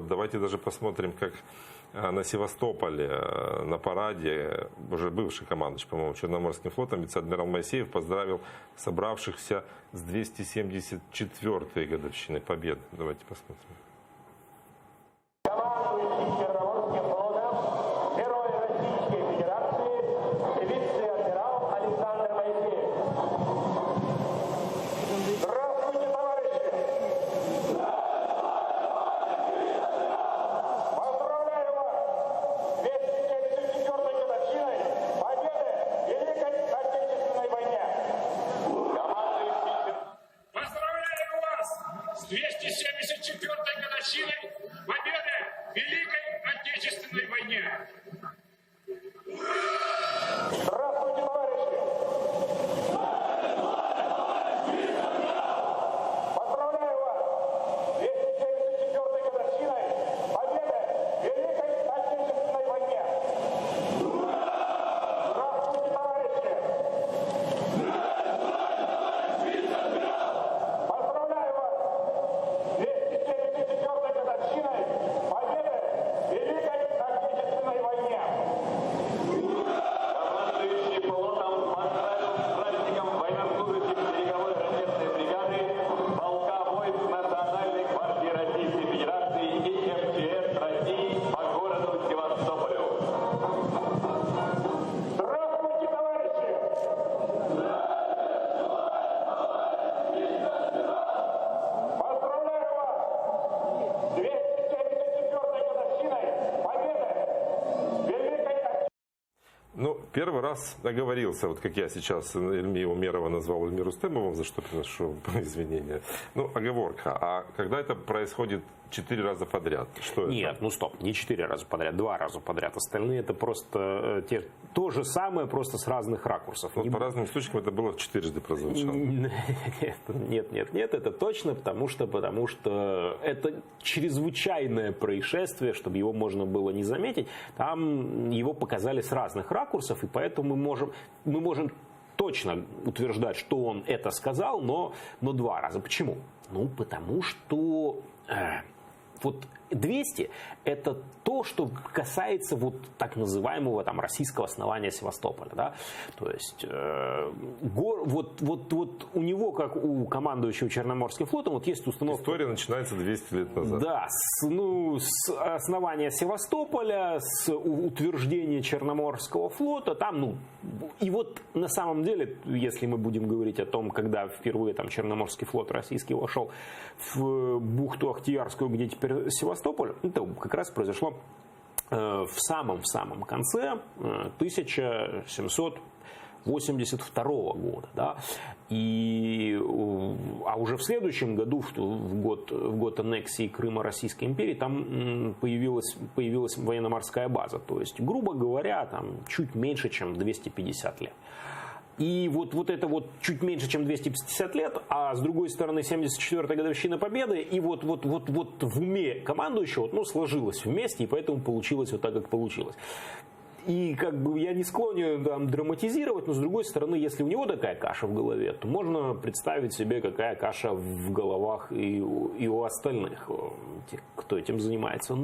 Давайте даже посмотрим, как на Севастополе на параде уже бывший командующий, по-моему, Черноморским флотом вице-адмирал Моисеев поздравил собравшихся с 274-й годовщиной Победы. Давайте посмотрим. С 274-й годовщиной победы в Великой Отечественной войне! Здравствуйте, товарищи! Поздравляю вас с 274-й годовщиной победы в Великой Отечественной войне! Здравствуйте, товарищи! Поздравляю вас! 274-й годовщиной победы в Великой Отечественной войне! Командующий флотом поздравил с праздником военнослужащих береговой ракетной бригады, полка войск Национальной гвардии Российской Федерации и МЧС России по городу Севастополю. Здравствуйте, товарищи! Поздравляю вас с 274-й годовщиной победы в Великой Отечественной. Ну, первый раз оговорился, вот как я сейчас Ильми Умерова назвал Эльмиру Стемовым, за что приношу извинения. Ну, оговорка. А когда это происходит 4 раза подряд? Что Нет, это? ну стоп, не 4 раза подряд, 2 раза подряд. Остальные это просто то же самое, просто с разных ракурсов. Вот по разным источникам это было 4 прозвучало. Нет, это точно, потому что это чрезвычайное происшествие, чтобы его можно было не заметить. Там его показали с разных ракурсов, и поэтому мы можем точно утверждать, что он это сказал, но 2 раза. Почему? Ну, потому что вот 200 это то, что касается вот так называемого там российского основания Севастополя, да, то есть вот у него, как у командующего Черноморским флотом, вот есть установка. История начинается 200 лет назад. Да, с основания Севастополя, с утверждения Черноморского флота, там, и вот на самом деле, если мы будем говорить о том, когда впервые там Черноморский флот российский вошел в бухту Ахтиярскую, где теперь Севастополь, это как раз произошло в самом конце 1782 года, да, а уже в следующем году, в год аннексии Крыма Российской империи, там появилась военно-морская база, то есть, грубо говоря, там чуть меньше, чем 250 лет. И вот это вот чуть меньше, чем 250 лет, а с другой стороны 74-я годовщина Победы, и вот в уме командующего сложилось вместе, и поэтому получилось вот так, как получилось. И как бы я не склонен там драматизировать, но с другой стороны, если у него такая каша в голове, то можно представить себе, какая каша в головах и у остальных, тех, кто этим занимается.